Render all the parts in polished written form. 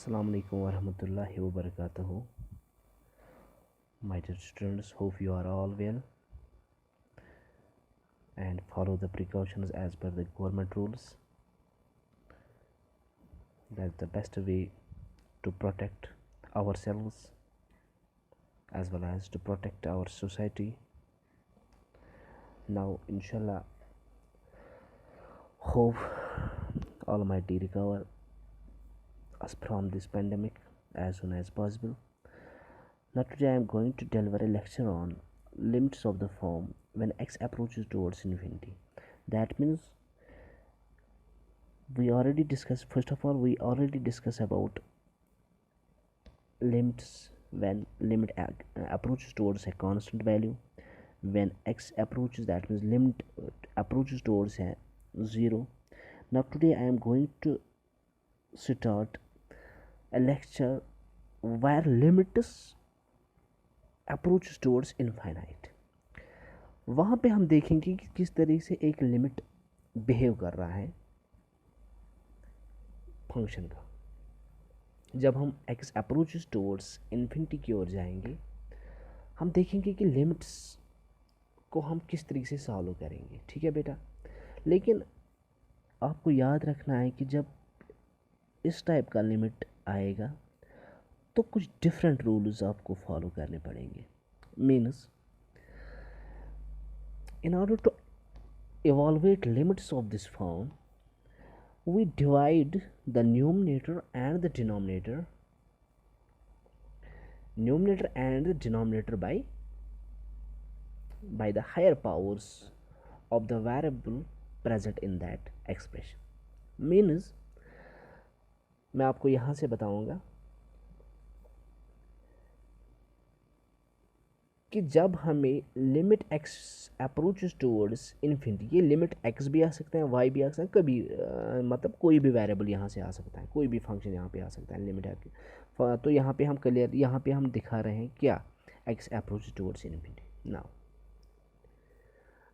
Assalamu alaikum warahmatullahi wabarakatuh. My dear students, hope you are all well and follow the precautions as per the government rules. That's the best way to protect ourselves as well as to protect our society. Now, inshallah, hope Almighty recover us from this pandemic as soon as possible. Now today I am going to deliver a lecture on limits of the form when x approaches towards infinity. That means we already discussed about limits when limit approaches towards a constant value. When x approaches, that means limit approaches towards a 0. Now today I am going to start a lecture where limits approach towards infinite. वहाँ पे हम देखेंगे कि किस तरीके से एक limit behave कर रहा है फंक्शन का. जब हम एक्स अप्रोचेस टूवर्ड्स इन्फिनिटी की ओर जाएंगे हम देखेंगे कि लिमिट्स को हम किस तरीके से सॉल्व करेंगे. ठीक है बेटा, लेकिन आपको याद रखना है कि जब इस टाइप का लिमिट आएगा तो कुछ डिफरेंट रूल्स आपको फॉलो करने पड़ेंगे. Means in order to evaluate limits of this form, we divide the numerator and the denominator by the higher powers of the variable present in that expression. Means मैं आपको यहाँ से बताऊँगा कि जब हमें limit x approaches towards infinity, ये limit x भी आ सकते हैं, वाई भी आ सकते हैं, कभी मतलब कोई भी वेरिएबल यहाँ से आ सकता है, कोई भी फंक्शन यहाँ पे आ सकता है लिमिट एक्स. तो यहाँ पे हम क्लियर, यहाँ पे हम दिखा रहे हैं क्या, x approaches towards infinity. Now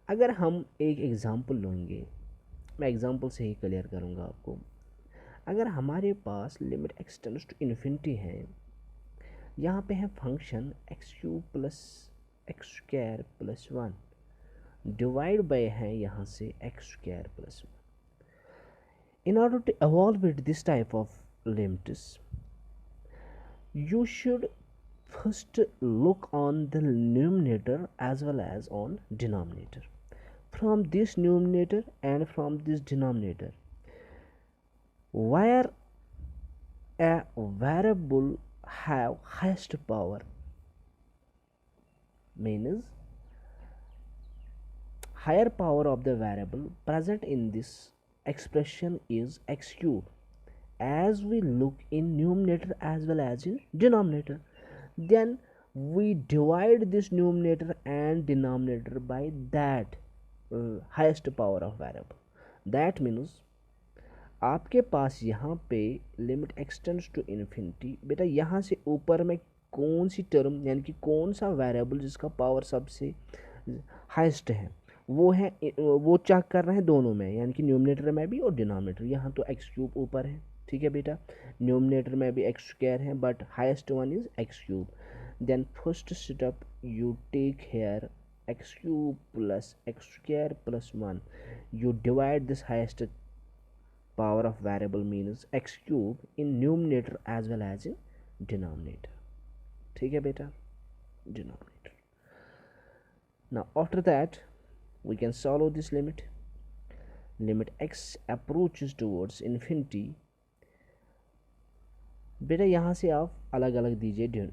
अगर हम एक एग्ज़ाम्पल लेंगे, मैं एग्ज़ाम्पल से ही क्लियर करूँगा आपको. अगर हमारे पास limit x tends to infinity है, यहाँ पे है function x cube plus x square plus 1 divide by है यहाँ से x square plus 1. In order to evaluate this type of limits, you should first look on the numerator as well as on denominator. From this numerator and from this denominator, where a variable have highest power, means higher power of the variable present in this expression is x cube, as we look in numerator as well as in denominator. Then we divide this numerator and denominator by that highest power of variable. That means आपके पास यहाँ पे limit extends to infinity, बेटा यहाँ से ऊपर में कौन सी term यानी कि कौन सा वेरिएबल जिसका पावर सबसे हाईएस्ट है वो चेक कर रहे हैं दोनों में, यानी कि न्यूमरेटर में भी और डिनोमिनेटर. यहाँ तो एक्स क्यूब ऊपर है, ठीक है बेटा, न्यूमरेटर में भी एक्स स्क्वायर है, but highest one is x cube. Then first step you take here x cube plus x square plus 1, you divide this highest power of variable means x cube in numerator as well as in denominator. ठीक है बेटा, denominator. Now after that we can solve this limit. Limit x approaches towards infinity. बेटा यहाँ से आप अलग अलग दीजिए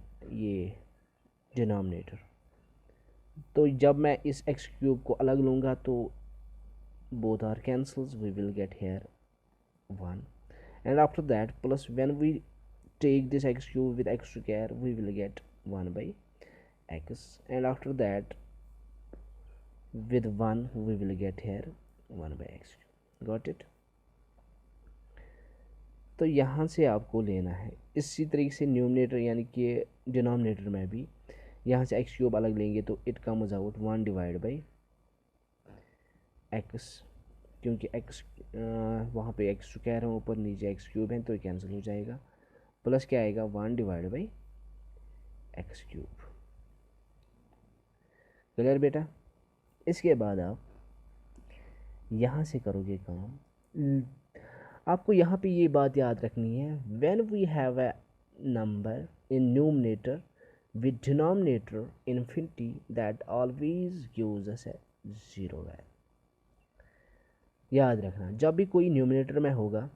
ये डिनोमिनेटर. तो जब मैं इस x क्यूब को अलग लूँगा तो both are cancels, we will get here 1, and after that plus when we take this x cube with x square we will get 1 by x, and after that with 1 we will get here 1 by x. Got it? तो यहाँ से आपको लेना है इसी तरीके से numerator यानी कि डिनोमिनेटर में भी यहाँ से x क्यूब अलग लेंगे तो it comes out 1 divide by x, क्योंकि x वहाँ पे एक्स स्क्वायर है ऊपर, नीचे एक्स क्यूब है तो ये कैंसिल हो जाएगा. प्लस क्या आएगा 1 divide by x cube. Clear बेटा। इसके बाद आप यहाँ से करोगे काम। आपको यहाँ पे ये बात याद रखनी है, when we have a number in numerator with denominator infinity that always gives us a zero value। याद रखना, जब भी कोई न्यूमरेटर में होगा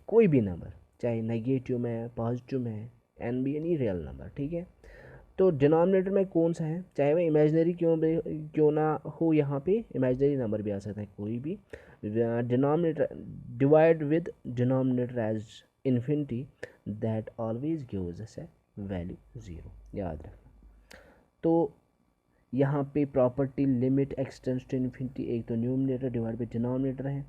कोई भी नंबर, चाहे नेगेटिव में, पॉजिटिव में, n be any real number, ठीक है, तो डिनोमिनेटर में कौन सा है, चाहे वह इमेजिनरी क्यों ना हो, यहाँ पे इमेजिनरी नंबर भी आ सकता है कोई भी, denominator divide with denominator as infinity that always gives us a value zero. याद रखना। तो यहाँ पे property limit extends to infinity, एक तो न्यूमरेटर डिवाइड बाई डिनोमिनेटर है,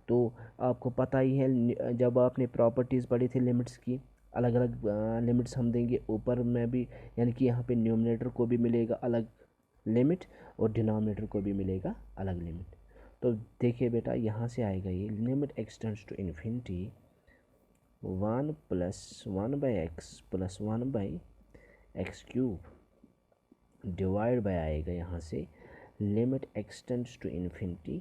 तो आपको पता ही है जब आपने प्रॉपर्टीज़ पढ़ी थी लिमिट्स की, अलग अलग लिमिट्स हम देंगे ऊपर में भी, यानी कि यहाँ पे न्यूमरेटर को भी मिलेगा अलग लिमिट और डिनोमिनेटर को भी मिलेगा अलग लिमिट। तो देखिए बेटा, यहाँ से आएगा ये limit extends to infinity 1 plus 1 by x plus 1 by x cube divide by आएगा यहाँ से limit extends to infinity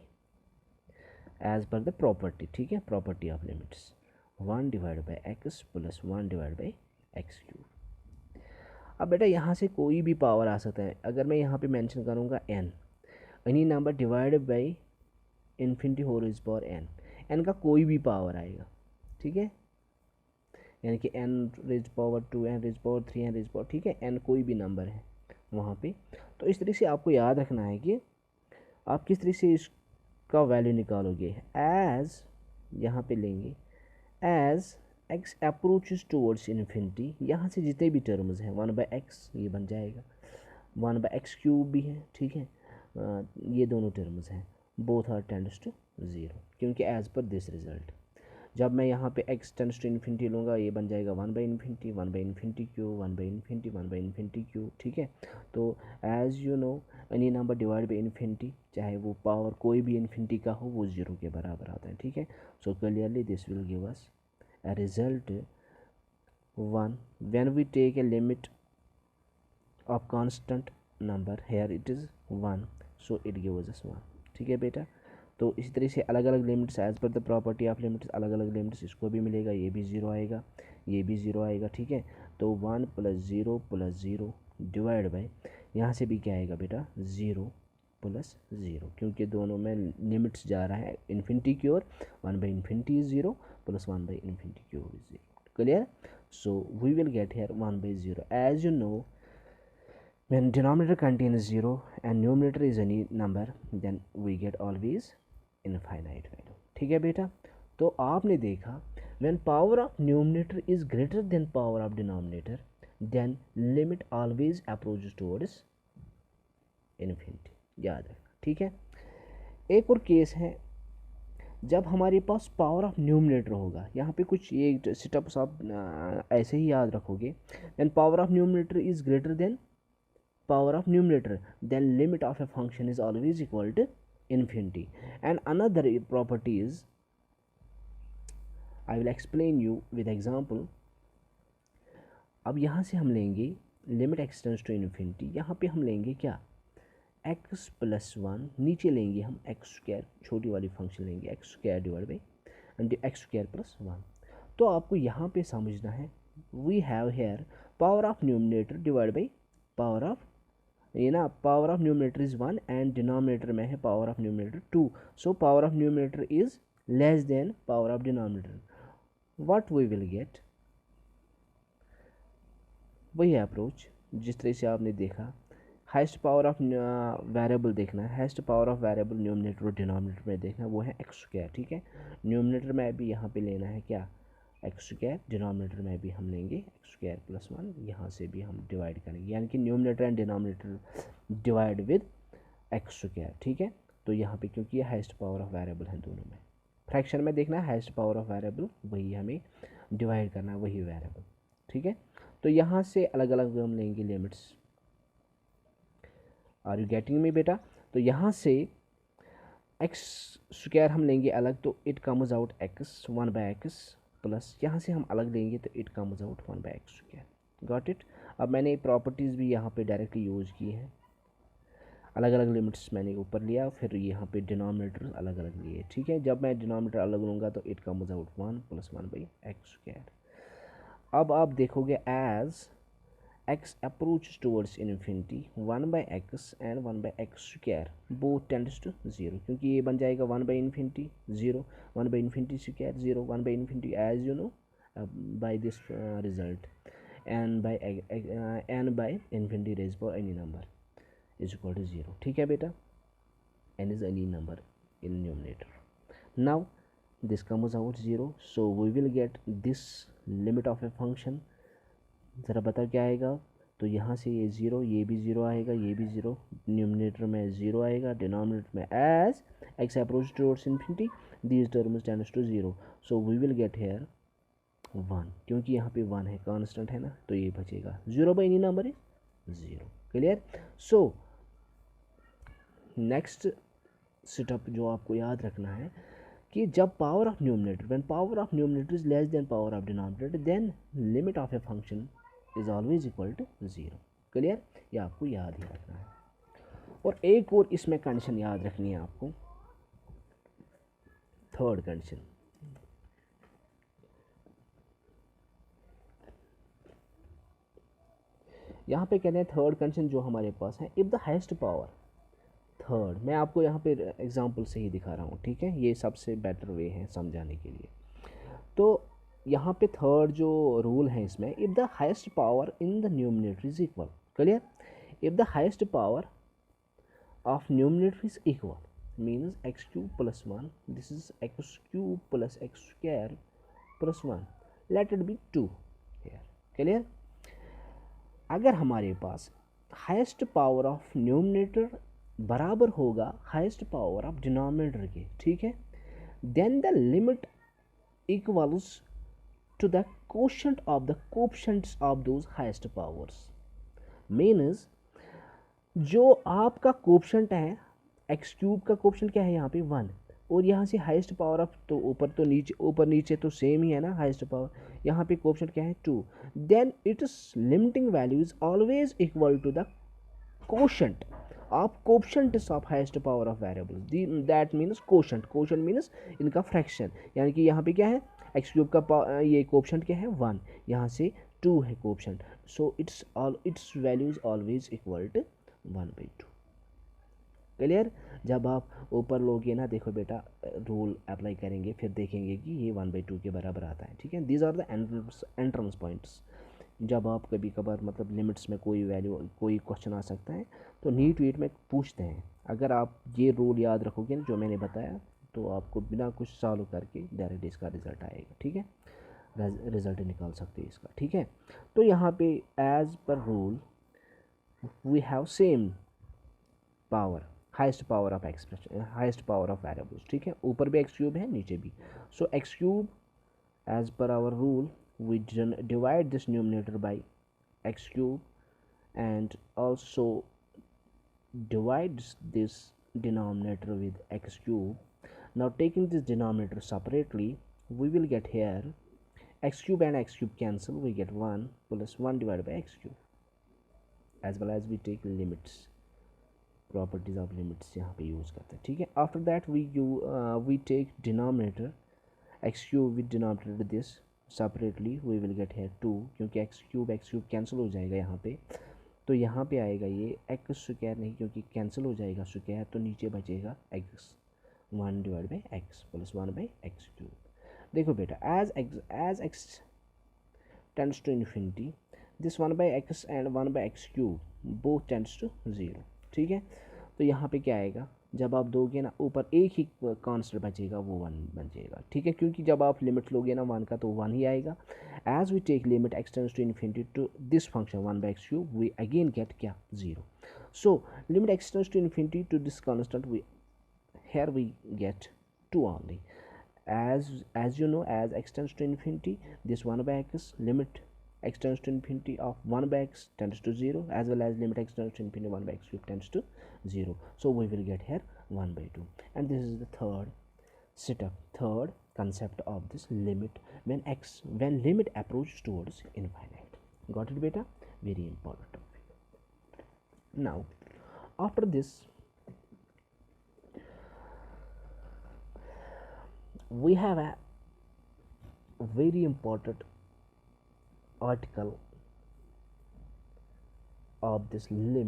as per the property, ठीक है, property of limits 1 divide by x plus 1 divide by x cube. अब बेटा यहाँ से कोई भी पावर आ सकता है, अगर मैं यहाँ पे मेंशन करूँगा n, any number divide by infinity whole raise power n का कोई भी पावर आएगा, ठीक है, यानी कि n rays power 2, n rays power 3, n rays power, ठीक है, n कोई भी नंबर है वहाँ पे। तो इस तरह से आपको याद रखना है कि आप किस तरह से इसका वैल्यू निकालोगे, एज यहाँ पे लेंगे as x approaches towards infinity, यहाँ से जितने भी टर्म्स हैं 1 बाई एक्स ये बन जाएगा, 1 बाई एक्स क्यूब भी है, ठीक है, ये दोनों टर्म्स हैं, both are tends to zero, क्योंकि एज पर दिस रिजल्ट जब मैं यहाँ पे एक्स टेंड्स टू इन्फिनिटी लूँगा ये बन जाएगा 1 by infinity, 1 by infinity Q, 1 by infinity, 1 by infinity Q, ठीक है। तो as you know any number divide by infinity, चाहे वो पावर कोई भी इन्फिनिटी का हो, वो ज़ीरो के बराबर आता है, ठीक है। So clearly this will give us a result 1 when we take a limit of constant number, here it is 1, so it gives us 1, ठीक है बेटा। तो इसी तरह से अलग अलग limits as per the property of limits, अलग अलग लिमिट्स, इसको भी मिलेगा, ये भी ज़ीरो आएगा, ये भी ज़ीरो आएगा, ठीक है। तो 1 प्लस ज़ीरो डिवाइड बाई यहाँ से भी क्या आएगा बेटा 0 प्लस ज़ीरो, क्योंकि दोनों में लिमिट्स जा रहा है इन्फिनिटी की ओर, 1 by infinity is zero plus 1 by infinity की ओर is zero. Clear. So we will get here 1 by zero, as you know when denominator contains 0 and numerator is any number then we get always infinite value, ठीक है बेटा। तो आपने देखा when power of numerator is greater than power of denominator then limit always approaches towards infinity, याद रखना, ठीक है। एक और केस है जब हमारे पास पावर ऑफ न्यूमरेटर होगा, यहाँ पे कुछ ये स्टेप्स आप ऐसे ही याद रखोगे, when power of numerator is greater than power of numerator then limit of a function is always equal to infinity, and another property is I will explain you with example। अब यहाँ से हम लेंगे limit extends to infinity, यहाँ पे हम लेंगे क्या x प्लस 1, नीचे लेंगे हम एक्स स्क्वायर, छोटी वाली फंक्शन लेंगे x square divide by x square plus 1। तो आपको यहाँ पे समझना है we have here power of numerator divide by power of, ये ना power of numerator is 1 and denominator में है power of numerator 2, so power of numerator is less than power of denominator, what we will get, वही approach जिस तरह से आपने देखा, हाइस्ट पावर ऑफ वेरिएबल देखना है, heist power of variable numerator और डिनोमिनेटर में देखना है, वो है एक्स स्क्वायर, ठीक है। न्यूमरेटर में भी यहाँ पे लेना है क्या एक्स स्क्वायर, डिनोमिनेटर में भी हम लेंगे एक्स स्क्वायर प्लस 1, यहाँ से भी हम डिवाइड करेंगे, यानी कि numerator and denominator divide with x square, ठीक है। तो यहाँ पे क्योंकि ये हाइस्ट पावर ऑफ वेरिएबल है दोनों में, फ्रैक्शन में देखना है हाइस्ट पावर ऑफ वेरिएबल, वही हमें डिवाइड करना है वही वेरिएबल, ठीक है। तो यहाँ से अलग अलग हम लेंगे limits, are you getting me बेटा। तो यहाँ से एक्स स्क्वायर हम लेंगे अलग, तो it comes out x 1 by x plus यहाँ से हम अलग लेंगे तो it comes out 1/x²। Got it. अब मैंने प्रॉपर्टीज़ भी यहाँ पे डायरेक्टली यूज़ की हैं, अलग अलग लिमिट्स मैंने ऊपर लिया, फिर यहाँ पे डिनोमिनेटर अलग अलग लिए। ठीक है, जब मैं डिनोमिनेटर अलग लूँगा तो इट कम्स आउट 1 + 1/x²। अब आप देखोगे as x approaches towards infinity 1/x and 1/x² both tends to 0, क्योंकि ये बन जाएगा 1/infinity 0, 1/infinity² 0, 1/infinity as you know by this result, n by infinity raised by any number is equal to 0. ठीक है बेटा, n is any number in numerator. Now this comes out 0, so we will get this limit of a function. ज़रा बता क्या आएगा, तो यहाँ से ये ज़ीरो, ये भी ज़ीरो आएगा, ये भी ज़ीरो, न्यूमिनेटर में ज़ीरो आएगा, डिनोमिनेटर में as x approach towards infinity these terms tends to 0, so we will get here 1, क्योंकि यहाँ पे 1 है, कांस्टेंट है ना, तो ये बचेगा 0 by any number is 0। Clear. So next step जो आपको याद रखना है कि जब power of numerator, when power of numerator is less than power of denominator, then limit of a function is always equal to 0। Clear, ये आपको याद ही रखना है। और एक और इसमें कंडीशन याद रखनी है आपको, थर्ड कंडीशन। यहाँ पे कहते हैं थर्ड कंडीशन जो हमारे पास है, if the highest power, third, मैं आपको यहाँ पे एग्जांपल से ही दिखा रहा हूँ, ठीक है, ये सबसे बेटर वे है समझाने के लिए। तो यहाँ पे थर्ड जो रूल है इसमें, if the highest power in the numerator is equal, clear, if the highest power of numerator is equal means x³ + 1, this is x³ + x² + 1, let it be 2 here. Clear, अगर हमारे पास highest power of numerator बराबर होगा highest power of denominator के, ठीक है, then the limit equals to the quotient of the coefficients of those highest powers, means जो आपका कोफिशिएंट है, x³ का कोफिशिएंट क्या है यहाँ पे 1, और यहाँ से हाईएस्ट पावर ऑफ, तो ऊपर नीचे तो सेम ही है ना हाईएस्ट पावर, यहाँ पे कोफिशिएंट क्या है 2, then it's limiting value is always equal to the quotient of coefficients of highest power of variables, that means quotient means इनका फ्रैक्शन, यानी कि यहाँ पे क्या है x³ का ये कोफिशिएंट क्या है 1, यहाँ से 2 है coefficient, so it's value is always equal to 1/2। Clear, जब आप ऊपर लोगे ना, देखो बेटा रूल अप्लाई करेंगे फिर देखेंगे कि ये 1/2 के बराबर आता है। ठीक है, these are the entrance points. जब आप कभी कभार मतलब लिमिट्स में कोई वैल्यू, कोई क्वेश्चन आ सकता है तो नीट वीट में पूछते हैं, अगर आप ये रूल याद रखोगे ना जो मैंने बताया, तो आपको बिना कुछ सॉल्व करके डायरेक्ट इसका रिजल्ट आएगा। ठीक है, रिजल्ट निकाल सकते हैं इसका। ठीक है, तो यहाँ पे as per rule we have same power, highest power of expression, highest power of variables. ठीक है, ऊपर भी x³ है नीचे भी, so x³ as per our rule we divide this numerator by x³ and also divides this denominator with x³. Now taking this denominator separately, we will get here x³ and x³ cancel, we get 1 plus 1 divided by x³, as well as we take limits, properties of limits यहाँ पे use करते हैं। ठीक है, after that we take denominator x³ with denominator this separately, we will get here 2, क्योंकि x³ cancel हो जाएगा यहाँ पे, तो यहाँ पे आएगा ये x² नहीं, क्योंकि कैंसिल हो जाएगा स्क्वायर, तो नीचे बचेगा x 1 divide by x plus 1 by x³। देखो बेटा as x tends to infinity, this 1 by x and 1 by x³ both tends to 0। ठीक है, तो यहाँ पे क्या आएगा, जब आप दोगे ना ऊपर एक ही कांस्टेंट बचेगा, वो 1 बन जाएगा। ठीक है, क्योंकि जब आप लिमिट लोगे ना 1 का तो 1 ही आएगा। As we take limit x tends to infinity to this function 1 by x³ we again get क्या 0। So limit x tends to infinity to this constant we here we get 2 only, as you know, as x tends to infinity, this 1 by x limit x tends to infinity of 1 by x tends to 0, as well as limit x tends to infinity 1 by x³ tends to 0, so we will get here 1/2, and this is the third setup, concept of this limit when limit approaches towards infinite. Got it, beta? Very important topic. Now, after this, we have a very important article of this limit